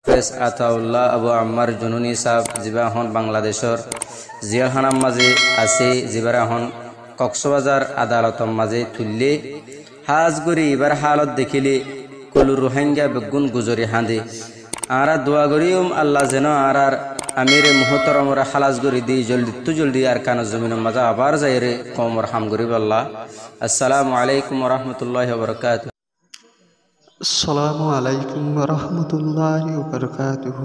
হাফেজ আতাউল্লাহ আবু আম্মার জুনুনি সাহেব যিবা এখন বাংলাদেশৰ জিয়াখানাৰ মাঝে আছে, যিবাৰ এখন কক্সবাজার আদালতর মাঝে তুললে হাজ করি এবার হালত দেখিলে কলু রোহিঙ্গা বেগুন গুজরি হাঁদে আরা দোয়া করিম আল্লাহ যেন আর আমিরে মুহতরমরা খালাস করি দিই জলদি আর কান জমিনের মাঝে আবার যাই রে কমর হাম করিব আল্লাহ। আসসালামু আলাইকুম রহমতুল্লাহ বরকাত। আসসালামু আলাইকুম রহমতুল্লাহি ওয়াবারাকাতুহু।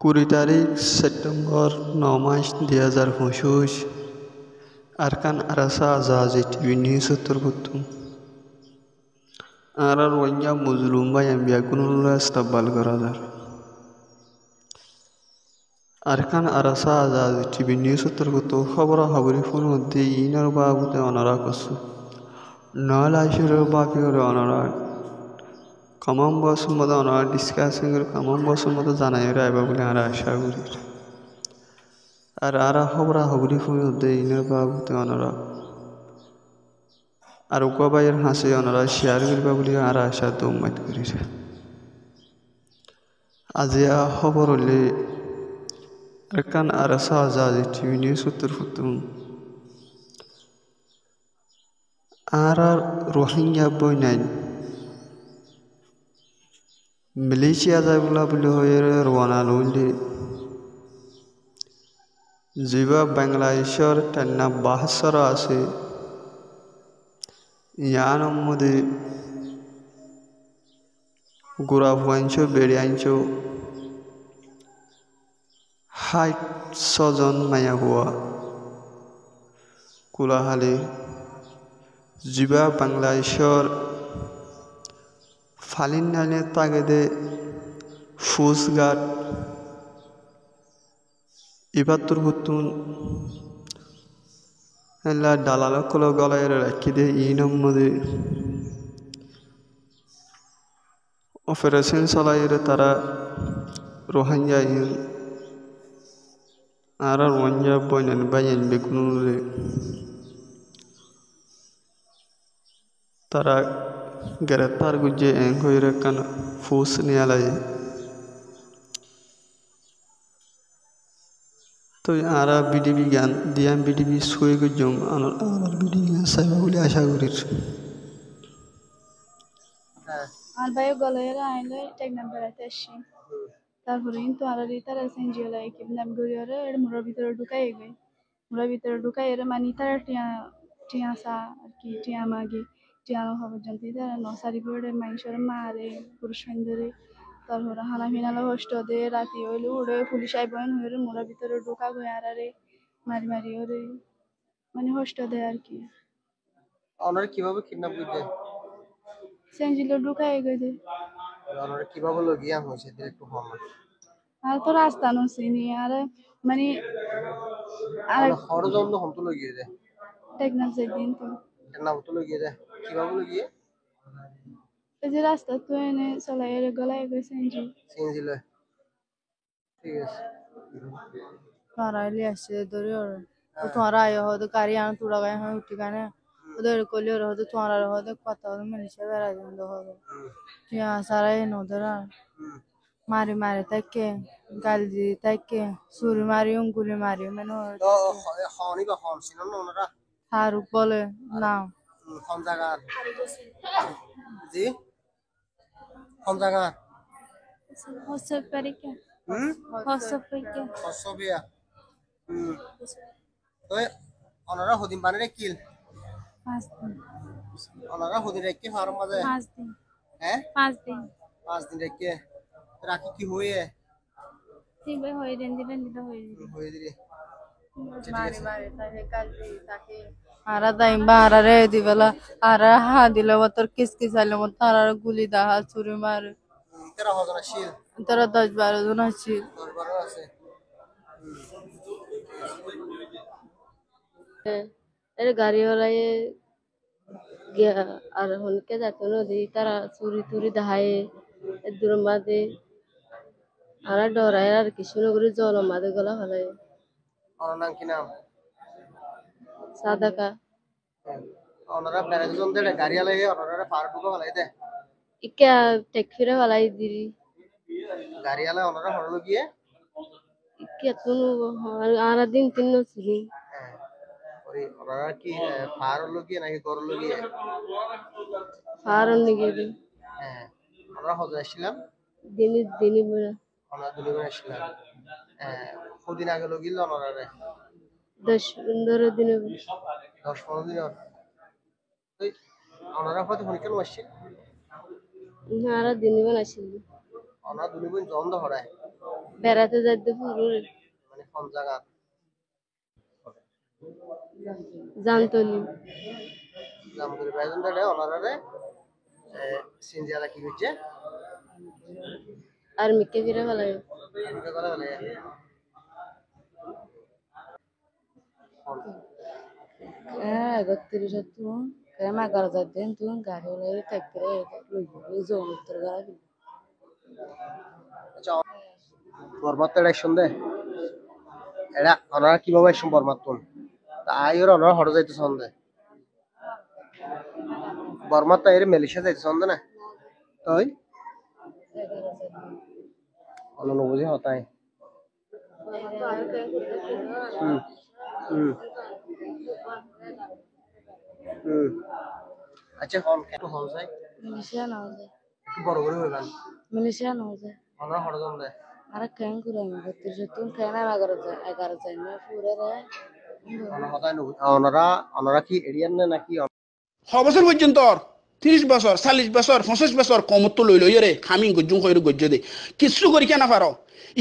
20 তারিখ সেপ্টেম্বর 9 মাস 2025 আরকান আরাসা আজাজি টিভি নিউজ উত্তরবত্তম আর ওয়াইয়া মজলুম ভাই আম্বিয়া কুনুল্লাহ ইস্তাকবাল করাদার আরকান আরাসা আজাজি টিভি নিউজ উত্তরবত্তম খবর খবরি ফোন মধ্যে ইনার বাবুতে অনারা করছে নলাইশের বাকির অনারা কমন বছর মতো অনারা ডিসকাশন করে কমন বছর মতো জানাই রাইবা বলে আর আশা করি আর আরা খবরা খবরি ফোন মধ্যে ইনার বাবুতে অনারা আর উপাবাইয়ের হাসি ওনারা শেয়ার করিবা বলে আর আশা দৌমাত করি আজি খবর হলে আরকান আরাসা আজাজি টিভি নিউজ উত্তরবত্তম আর রোহিঙ্গা বইনাই মালয়েশিয়া যায় বলে হয়ে রওনা লইলে যিবা বাংলাদেশের টান্না বাহাসর আছে ইয়ার মধ্যে গোড়া ভুয়াঞ্চ বেড়িয়াঞ্চ 60 জন মায়া বুয়া কোলাহালে যিবা বাংলাদেশের ফালিন নাইলে তাগেদে ফুসঘাট ইবাত্তর হতুন এলা দালালকল গলায় রাখি দে ইনম মধ্যে অপারেশন চালাইরে তারা রোহিঙ্গা ইন আর রোহিঙ্গা বইনেন বাইন বেগুনরে তারা গ্রেপ্তার গুজে এং হইরে কান ফুস নিয়ালাই তো আরা বিডিবি গান দিয়াম বিডিবি শুয়ে গুজম আনার বিডিবি গান সাইবা বলে আশা করি আর ভাইও গলায় আইলে টেকনাম বেড়াতে আসছি তারপরে কিন্তু আর তারা সেঞ্জিওলা কিডন্যাপ করি আর মুড়ার ভিতরে ঢুকাই গই মুড়ার ভিতরে ঢুকাই এর মানে তারা টিয়া সা আর কি টিয়া মাগি টিয়া খবর জানতে তারা নসারি পড়ে মানুষের মারে পুরুষ ধরে তারপরে হানা ফিনালা কষ্ট দে রাতি হইলে উড়ে পুলিশ আইবন হয়ে মুড়ার ভিতরে ঢুকা গই আর মারি ওরে মানে কষ্ট দেয় আর কি। ওনারা কিভাবে কিডন্যাপ করতে সেঞ্জিলো ঢুকাই গই দে ওনারা কিভাবে লগিয়া হয়েছে একটু কম আর তো রাস্তা নছিনি আর মানে আর হরজন্দ হম তো লগিয়ে যায় টেকনাফ যেদিন তো নাম তো লগিয়ে যায় কিভাবে লগিয়ে এই যে রাস্তা তো এনে চলাই এর গলায় গই সিএনজি লয় ঠিক আছে Parali আসছে ধরে তো তোরা আয় হয়তো গাড়ি আন তুড়া গায় হয় উঠি কানে ওদের কলি ওর হয়তো তোরা হয়তো কথা হলো মিলিশে বেড়াই বন্ধ হবে তুই সারাই নদরা মারি তাকে গালি দি তাকে সুরি মারি গুলি মারি মানে তো হনি বা হন সিনন ওনারা ফারুক বলে না কোন জায়গা জি কোন জায়গা হসপিটালে হসবিয়া তো ওনারা হদিন বানে কিল 5 দিন ওনারা হদিন রেখে ফার্ম মাঝে 5 দিন হ্যাঁ 5 দিন 5 দিন রেখে রাখি কি হয়ে ঠিক হয়ে দিন হয়ে দিলে মারি তাকে গালি তাকে আরা দাই বারা রে দিবেলা আরা হা দিলে তোর কিসকি চাইলে মত তারা গুলি দাহা ছুরি মারে তেরা হজন আসিল তারা 10-12 জন আছে দরবারও আছে এর গাড়িওয়ালায় গিয়া আর হনকে যাতে নদী তারা চুরি দাহায় দূর মাঝে আর ডরায় আর কিছু নগরী জল মাঝে গলা হলাই ওনার নাম কি নাম সাদাকা ওনারা প্যারাজন দেড় গাড়ি আলাই ওনারা পার ঢুকা হলাই দে ইকা টেক ফিরে ফেলাই দিরি গাড়িওয়ালা ওনারা হরলো গিয়ে ইকা তুনু আরা দিন তিন ছিলি হ্যাঁ ওই ওনারা কি ফার হলো গিয়ে নাকি গর হলো গিয়ে ফারন নিগেরি হ্যাঁ আমরা হজে আসছিলাম দিনে দিনে বড় আমরা দুলিবার আসছিলাম কদিন আগে লগিল ওনারা 10-15 দিনে 10-15 দিন ওই ওনারা হয়তো হনিকাল আসছে আরা দিনে বানাইছিল ওনারা দুলিবার জন্দ হরায় বেড়াতে যাইতে পুরো মানে কোন জায়গা জানতলি জামগুলি বাইজন দাঁড়ে ওনারা সিনজিয়ালা কি হচ্ছে আর মিকে ফিরে ফেলাই আমাকে বলা বলে হ্যাঁ 31 তো কেমা করা যাচ্ছে তুই গাড়ি লাগে থাকতে লই জোন উত্তর গাড়ি আচ্ছা বরমাত্তা ইলেকশন দে এরা ওনারা কিভাবে এসম বরমাত্তুন তাই ওরা ওনারা হড় যাইতে সন্দেহ বর্মাত্তা এর মালয়েশিয়া যাইতে সন্দেহ না তাই অনুভূতি হতাই হুম হুম হুম আচ্ছা হন একটু হন যাই মিলিশিয়া নাও যায় একটু বড় করে হইবান মিলিশিয়া নাও যায় ওনারা হড় যান দে আর কেন করে আমি 32 তুই কেন 11 যায় না পুরো রে ওনারা হতাই নু ওনারা কি এরিয়ান না নাকি 6 বছর পর্যন্ত 30 বছর 40 বছর 50 বছর কমত লই লই রে খামি গজ্জুম কইর গজ্জে দে কিছু করি কেনা পারো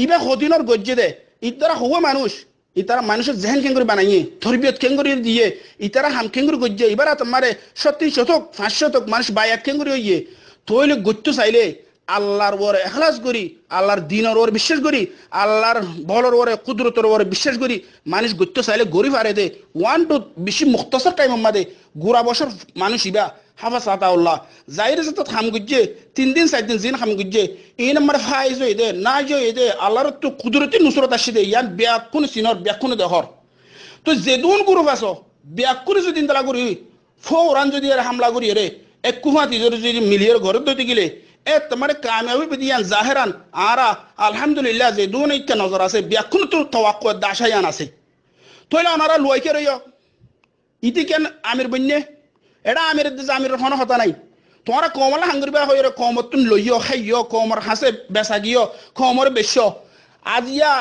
ইবা হদিনর গজ্জে দে ইতারা হওয়া মানুষ ইতারা মানুষের জেহেন কেন করে বানাইয়ে তরবিয়ত কেন করে দিয়ে ইতারা হাম কেন করে গজ্জে ইবারা তোমারে 30 শতক 5 শতক মানুষ বায়াত কেন করে হইয়ে তইলে গজ্জু চাইলে আল্লাহর ওরে ইখলাস করি আল্লাহর দ্বীনের ওরে বিশ্বাস করি আল্লাহর বলর ওরে কুদরতের ওরে বিশ্বাস করি মানুষ গজ্জু চাইলে গরি পারে দে 1 টু বেশি মুখতাসার টাইম আমাদের গোরা বছর মানুষ ইবা হাফা সাতাউল্লাহ জাইরে যত খাম গুজে 3 দিন 4 দিন জিন খাম গুজে এই নম্বর ফাইজ হই দে না জয় দে আল্লাহর তো কুদরতি নুসরত আসি দে ইয়ান ব্যাকুন সিনর ব্যাকুন দেহর তো জেদুন গ্রুপ আছো ব্যাকুন যদি ইনতলা করি ফৌরান যদি এর হামলা করি রে এক কুহাতি যদি মিলিয়র ঘর দইতে গেলে এ তোমার কামিয়াবি বিদিয়ান জাহেরান আরা আলহামদুলিল্লাহ জেদুন ইচ্ছা নজর আছে ব্যাকুন তো তাওয়াক্কু দাশায়ান আছে তোইলা ওনারা লইকে রইও ইতি কেন আমির বন্যে এটা আমির আমির হন হতা নাই তোমরা কমলা হাঙ্গরিবা হইরে কমতুন লইও খাইও কমর হাসে বেসা গিও কমর বেশ আজিয়া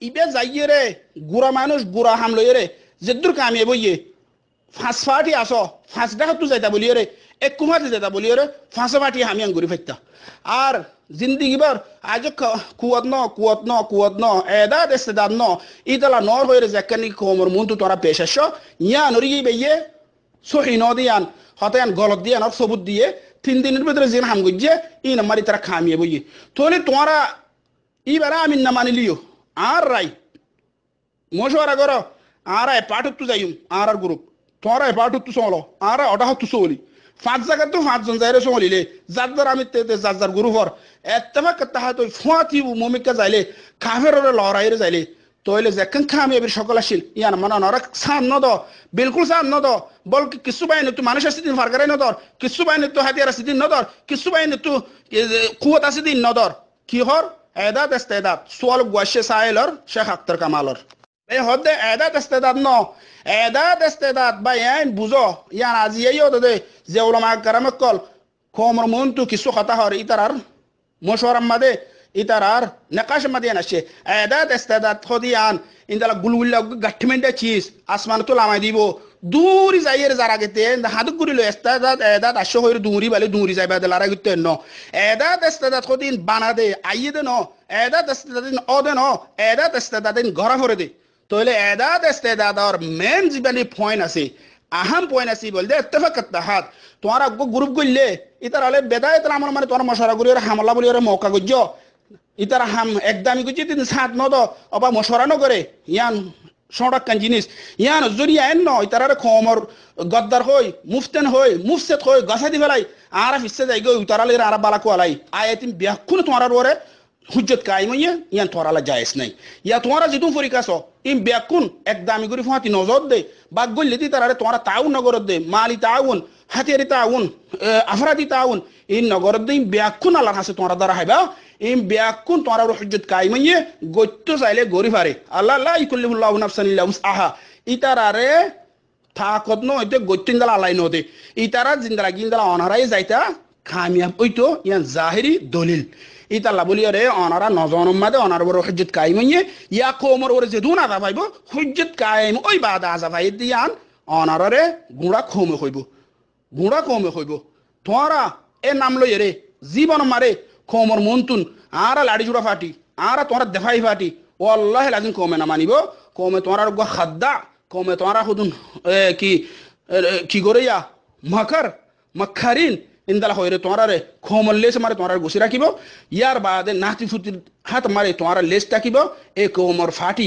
ইবে যাইয়ে রে গুড়া মানুষ গুড়া হাম লইরে যেদুর কামিয়ে বইয়ে ফাঁস ফাটি আসো ফাঁস দেখা তু যাইতা বলিয়ে রে এক কুমাতে যাইতা বলিয়ে রে ফাঁস ফাটি আমি আঙ্গুরি ফাইতা আর জিন্দিগি বার আজ কুয়াত ন এদা দেস্তেদার ন ইতলা নর হইরে যেখানি কমর মুন্তু তোরা পেশ আসো ইয়া নরি বেয়ে সহি নদিয়ান হতায়ান গলত দিয়ান আর সবুত দিয়ে 3 দিনের ভিতরে জিন হাম গজ্জে ই নাম্বারি তারা খামিয়ে বইয়ে তোলে তোমরা ইবারা আমি না মানিলিও আর রাই মশওয়ারা করো আর পাঠ তু যাইম আর গ্রুপ তোমরা পাঠ তু চলো আর ওটা তু চলি 5 জায়গা তো 5 জন যাইরে চলিলে যার আমি যার গ্রুপর এত্তেফাক তাহা তো ফুয়াতি মুমিকা যাইলে কাফেররে লড়াইরে যাইলে তোইলে যেখান খামিয়াবির সকল আসিল ইয়ান মানে নরক সান নদ বিলকুল সান নদ বল কিছু বাইনে তো মানুষ আসি দিন ফারকারাই নদর কিছু বাইনে তো হাতিয়ার আসি দিন নদর কিছু বাইনে তো কুয়াত আসি দিন নদর কি হর এদাত ইস্তেদাত সোয়াল গোয়াশে সাইলর শেখ আক্তার কামালর এই হদে এদাত ইস্তেদাত ন এদাত ইস্তেদাত বা ইয়ান বুঝো ইয়ান আজিয়াইও দে যে উলামা কারামক কল কোমর মন তো কিছু কথা হর ইতারার মশওয়ারাম মাদে ইতারার নকাশ মাদিয়ান আসে এদাত ইস্তেদাত খদিয়ান ইনদালা গুলগুল্লা গাঠমেন্টা চিজ আসমান তো লামাই দিব দূরি যাইয়ের যারা গেতে হাত গুরিলো ইস্তেদাত এদাত আসো হইর দূরি বালে দূরি যাইবা দেলারা গিতে ন এদাত ইস্তেদাত খদিন বানা দে আইয়ে দে ন এদাত ইস্তেদাদিন অদে ন এদাত ইস্তেদাদিন ঘরা করে দে তোলে এদাত ইস্তেদাদর মেন জীবনী পয়েন্ট আছে আহাম পয়েন্ট আছে বলতে ইত্তেফাক তাহাত তোমরা গ্রুপ গইলে ইতারালে বেদায়েত আমার মানে তোমরা মশারা গুরির হামলা বলিরে মৌকা গজ্জ ইতারা হাম একদামি গুজি তিন সাত নদ অবা মশরা নগরে ইয়ান সড়কান জিনিস ইয়ান জরিয়া এন ন ইতারার খমর গদ্দার হই মুফতেন হই মুফসেত হই গাছা দি ফেলাই আর ফিসে যাই গই ইতারালে আর বালা কোয়ালাই আয়াতিন ব্যাকুন তোমার ওরে হুজ্জত কায়েম হইয়া ইয়ান তোরালা জায়েজ নাই ইয়া তোরা যেটু ফরিকাছ ইম ব্যাকুন এক দামি করে ফাঁতি নজর দে বাক গল্লি দি তারারে তোরা তাউন নগরত দে মালি তাউন হাতিয়ারি তাউন আফরাদি তাউন এই নগরত দে ইম ব্যাকুন আল্লাহর হাসে তোরা দ্বারা হাইবা ইম ব্যাকুন তোরা হুজ্জত কায়েম হইয়া গত্য চাইলে গরি ফারে আল্লাহ লা ইকুল্লিহুল্লাহু নাফসান ইল্লা উসআহা ইতারারে থাকত নইতে গত্তিনদালা আলাই নদে ইতারা জিন্দালা গিন্দালা অনারাই যাইতা কামিয়াব ওইতো ইয়ান জাহিরি দলিল ইতাল্লা বলি রে অনারা নজনম মাদে অনার বড় হুজ্জত কায়েম হইয়ে ইয়া কোমর ওরে যে দুন আদা পাইব হুজ্জত কায়েম ওই বাদা আজা পাই দিয়ান অনারে গুড়া কমে হইব তোরা এ নাম লই রে জীবন মারে কোমর মন্তুন আরা লাড়ি জুড়া ফাটি আরা তোরা দেখাই ফাটি ওয়াল্লাহি লাজিম কমে না মানিব কমে তোরা গো খাদ্দা কমে তোরা হুদুন কি করে ইয়া মাখারিন ইন্দালা হইরে তোরা রে খমল লেস মারে তোরা গুছি রাখিব ইয়ার বাদে নাতি ফুটি হাত মারে তোরা লেস টাকিব এ কোমর ফাটি